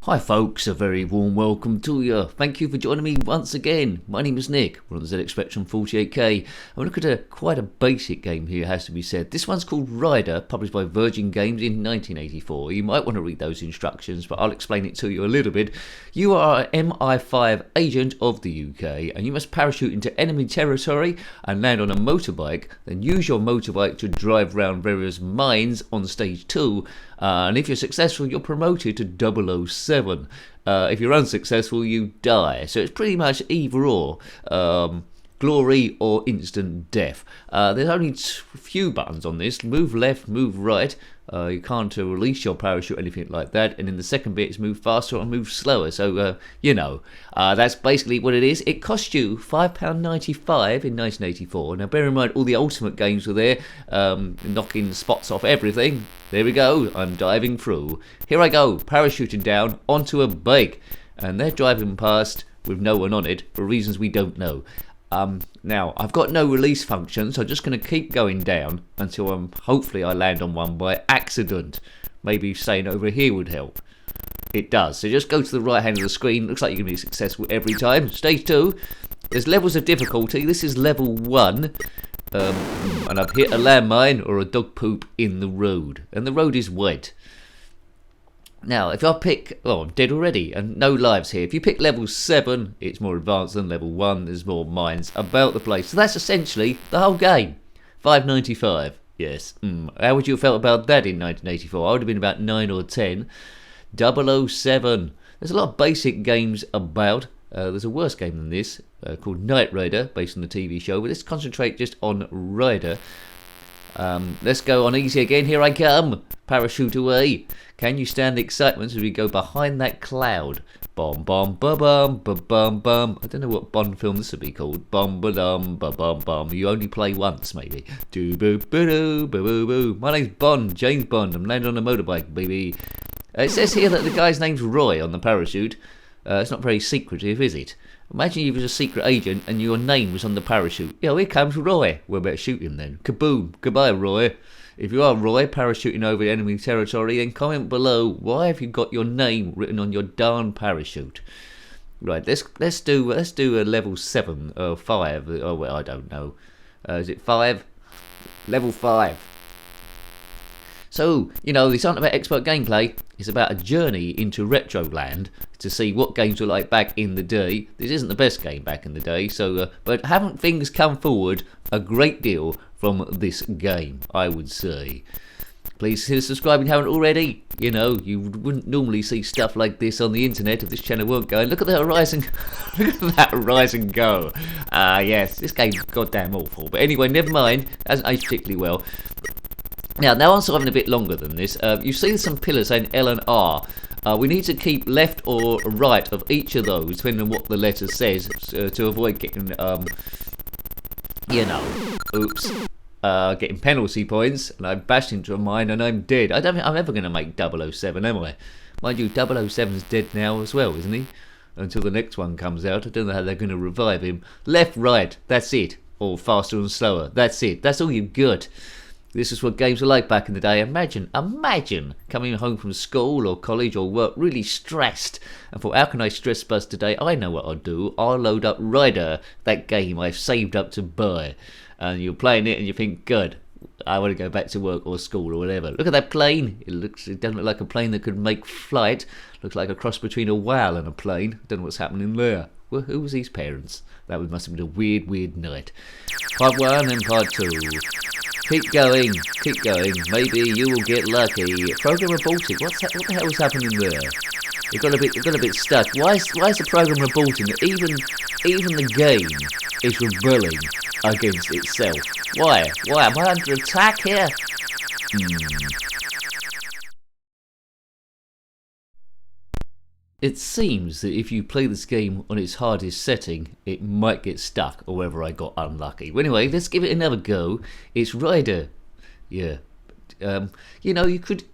Hi folks, a very warm welcome to you. Thank you for joining me once again. My name is Nick, we're on the ZxSpectrum 48K. I'm looking at quite a basic game here, has to be said. This one's called Rider, published by Virgin Games in 1984. You might want to read those instructions, but I'll explain it to you a little bit. You are an MI5 agent of the UK, and you must parachute into enemy territory and land on a motorbike, then use your motorbike to drive around various mines on stage 2, and if you're successful, you're promoted to 007. If you're unsuccessful, you die. So it's pretty much either or. Glory or instant death. There's only a few buttons on this. Move left, move right. You can't release your parachute or anything like that. And in the second bit, it's move faster or move slower. So, that's basically what it is. It cost you £5.95 in 1984. Now, bear in mind, all the Ultimate games were there, knocking spots off everything. There we go. I'm diving through. Here I go, parachuting down onto a bike. And they're driving past with no one on it for reasons we don't know. Now, I've got no release function, so I'm just going to keep going down until hopefully I land on one by accident. Maybe staying over here would help. It does. So just go to the right hand of the screen. Looks like you're going to be successful every time. Stage 2. There's levels of difficulty. This is level 1. And I've hit a landmine or a dog poop in the road. And the road is wet. Now, if I pick... Oh, I'm dead already, and no lives here. If you pick level 7, it's more advanced than level 1. There's more mines about the place. So that's essentially the whole game. $5.95. Yes. How would you have felt about that in 1984? I would have been about 9 or 10. 007. There's a lot of basic games about. There's a worse game than this called Knight Rider, based on the TV show. But let's concentrate just on Rider. Let's go on easy again. Here I come. Parachute away. Can you stand the excitement as we go behind that cloud? Bom bom ba bum ba bum bum. I don't know what Bond film this would be called. Bum ba dum ba bum bum. You only play once, maybe. Do boo boo doo boo boo boo. My name's Bond, James Bond. I'm landing on a motorbike, baby. It says here that the guy's name's Roy on the parachute. It's not very secretive, is it? Imagine you was a secret agent and your name was on the parachute. Yo, here comes Roy. Well, better shoot him then. Kaboom. Goodbye, Roy. If you are Roy, parachuting over enemy territory, then comment below why have you got your name written on your darn parachute. Right, let's do a level 7 or 5. Oh well, I don't know. Is it 5? Level 5. So, this aren't about expert gameplay, it's about a journey into Retroland to see what games were like back in the day. This isn't the best game back in the day, so but haven't things come forward a great deal from this game, I would say. Please consider subscribing if you haven't already. You wouldn't normally see stuff like this on the internet if this channel weren't going. Look at the horizon. Look at that horizon go. Yes, this game's goddamn awful. But anyway, never mind. Hasn't aged particularly well. Now I'm surviving a bit longer than this. You see some pillars saying L and R. We need to keep left or right of each of those, depending on what the letter says, to avoid getting, getting penalty points. And I bashed into a mine and I'm dead. I don't think I'm ever going to make 007, am I? Mind you, 007's dead now as well, isn't he? Until the next one comes out. I don't know how they're going to revive him. Left, right, that's it. Or faster and slower, that's it. That's all you've got. This is what games were like back in the day. Imagine coming home from school or college or work really stressed and thought, how can I stress bust today? I know what I'll do. I'll load up Rider, that game I've saved up to buy. And you're playing it and you think, good, I want to go back to work or school or whatever. Look at that plane. It doesn't look like a plane that could make flight. Looks like a cross between a whale and a plane. Don't know what's happening there. Well, who was his parents? That must have been a weird night. Part 1 and part 2. Keep going. Maybe you will get lucky. Program aborted. What the hell is happening there? It got a bit stuck. Why is the program aborting? Even the game is rebelling against itself. Why? Am I under attack here? It seems that if you play this game on its hardest setting, it might get stuck, or whether I got unlucky. But anyway, let's give it another go. It's Rider. Yeah. You could...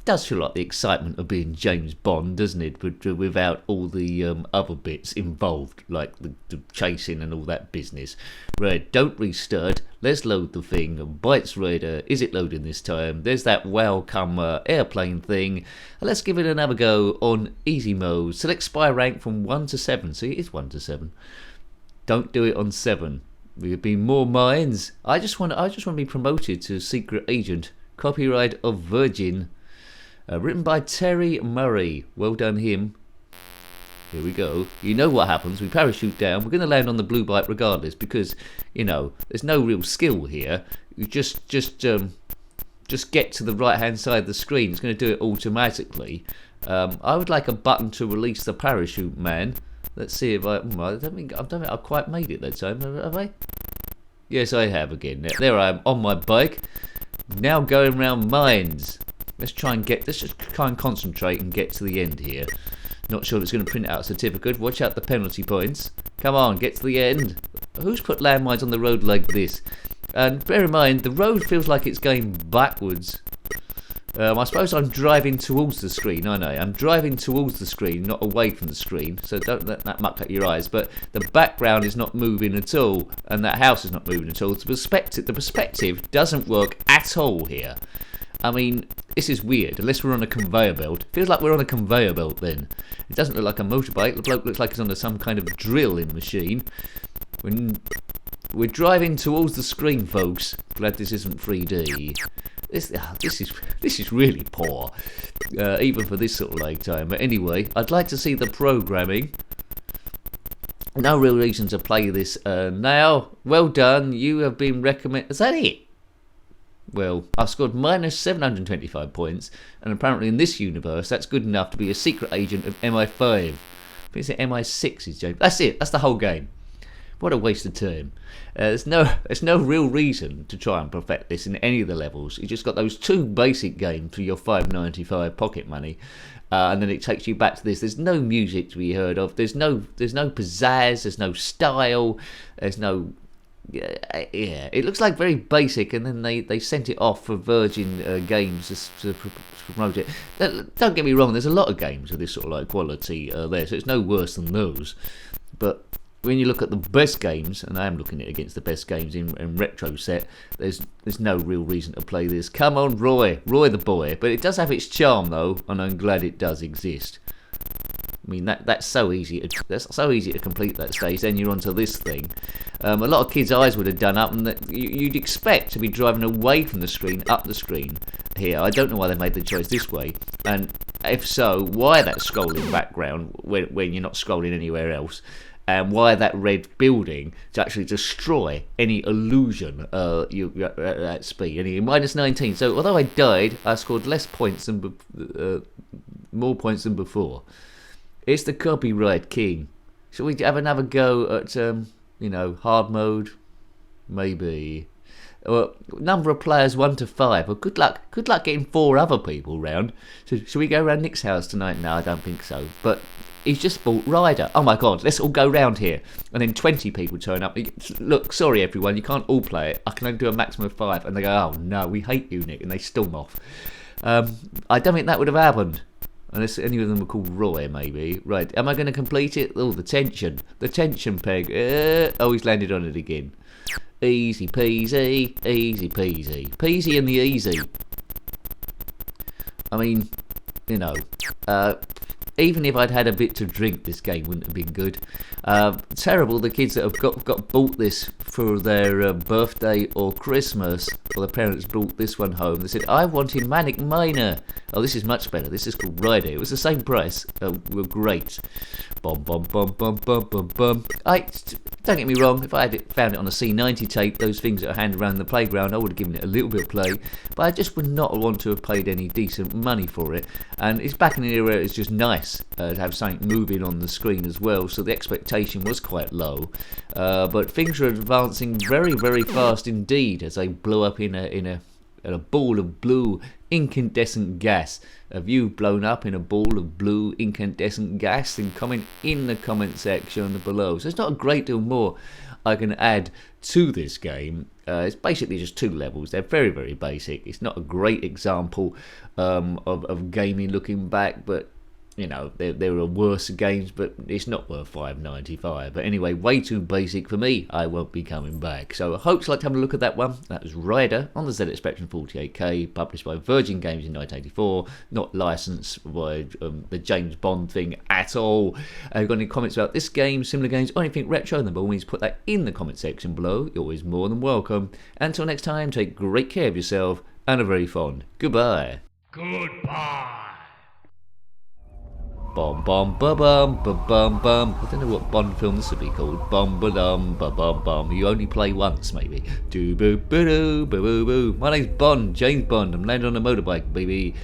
does feel like the excitement of being James Bond, doesn't it? But without all the other bits involved, like the chasing and all that business. Right, don't restart. Let's load the thing. Bites radar. Is it loading this time? There's that welcome airplane thing. Let's give it another go on easy mode. Select spy rank from 1 to 7. See, it is 1 to 7. Don't do it on 7. There'll be more mines. I just want to be promoted to secret agent. Copyright of Virgin. Written by Terry Murray. Well done him. Here we go. You know what happens. We parachute down. We're going to land on the blue bite regardless because, you know, there's no real skill here. You just get to the right hand side of the screen. It's going to do it automatically. I would like a button to release the parachute, man. Let's see if I don't think I've quite made it that time, have I? Yes, I have again. There I am on my bike. Now going round mines. Let's just try and concentrate and get to the end here. Not sure it's going to print out a certificate. Watch out the penalty points. Come on, get to the end. Who's put landmines on the road like this? And bear in mind, the road feels like it's going backwards. I suppose I'm driving towards the screen, I know. I'm driving towards the screen, not away from the screen, so don't let that muck at your eyes. But the background is not moving at all, and that house is not moving at all. The perspective doesn't work at all here. I mean, this is weird, unless we're on a conveyor belt. Feels like we're on a conveyor belt then. It doesn't look like a motorbike. The bloke looks like he's under some kind of drilling machine. We're driving towards the screen, folks. Glad this isn't 3D. This is really poor, even for this sort of lag time. But anyway, I'd like to see the programming. No real reason to play this now. Well done. You have been recommended. Is that it? Well, I've scored minus 725 points, and apparently in this universe, that's good enough to be a secret agent of MI5. I think it's MI6 is James. That's it. That's the whole game. What a waste of time. There's no real reason to try and perfect this in any of the levels. You just got those 2 basic games for your £5.95 pocket money, and then it takes you back to this. There's no music to be heard of. There's no pizzazz. There's no style. There's no. Yeah, it looks like very basic, and then they sent it off for Virgin Games to promote it. Don't get me wrong. There's a lot of games of this sort of like quality there, so it's no worse than those. But when you look at the best games, and I am looking at it against the best games in retro set, there's no real reason to play this. Come on, Roy the boy. But it does have its charm though, and I'm glad it does exist. I mean that's so easy. That's so easy to complete that stage. Then you're onto this thing. A lot of kids' eyes would have done up, and you'd expect to be driving away from the screen, up the screen. Here, I don't know why they made the choice this way, and if so, why that scrolling background when you're not scrolling anywhere else? And why that red building to actually destroy any illusion you at that speed. Anyway, minus 19. So although I died, I scored less points than more points than before. It's the copyright king. Shall we have another go at hard mode? Maybe. Number of players 1 to 5. Well, good luck getting 4 other people round. So shall we go round Nick's house tonight? No, I don't think so. But he's just bought Ryder. Oh my god, let's all go round here. And then 20 people turn up. Look, sorry everyone, you can't all play it. I can only do a maximum of 5. And they go, oh no, we hate you, Nick. And they storm off. I don't think that would have happened. Unless any of them were called Roy, maybe. Right, am I going to complete it? Oh, the tension peg. Oh, he's landed on it again. Easy peasy, easy peasy. Peasy and the easy. I mean, even if I'd had a bit to drink, this game wouldn't have been good. Terrible, the kids that have got bought this for their birthday or Christmas, or the parents brought this one home. They said, I wanted Manic Miner. Oh, this is much better. This is called Rider. It was the same price. Were great. Bum, bum, bum, bum, bum, bum, bum. Don't get me wrong, if I had found it on a C90 tape, those things that are handed around the playground, I would have given it a little bit of play, but I just would not want to have paid any decent money for it. And it's back in an era where it's just nice to have something moving on the screen as well, so the expectation was quite low. But things are advancing very, very fast indeed as they blow up in a ball of blue incandescent gas. Have you blown up in a ball of blue incandescent gas? Then comment in the comment section below. So there's not a great deal more I can add to this game. It's basically just 2 levels. They're very, very basic. It's not a great example of gaming looking back, but you know, there are worse games, but it's not worth $5.95. But anyway, way too basic for me. I won't be coming back. So I hope you like to have a look at that one. That was Rider on the ZX Spectrum 48K, published by Virgin Games in 1984, not licensed by the James Bond thing at all. Got any comments about this game, similar games, or anything retro, then by all means put that in the comment section below. You're always more than welcome. Until next time, take great care of yourself, and a very fond goodbye. Goodbye. Bum bum ba bum ba bum bum. I don't know what Bond film this would be called. Bum ba dum ba bum bum. You only play once, maybe. Do boo boo boo boo boo. My name's Bond, James Bond. I'm landing on a motorbike, baby.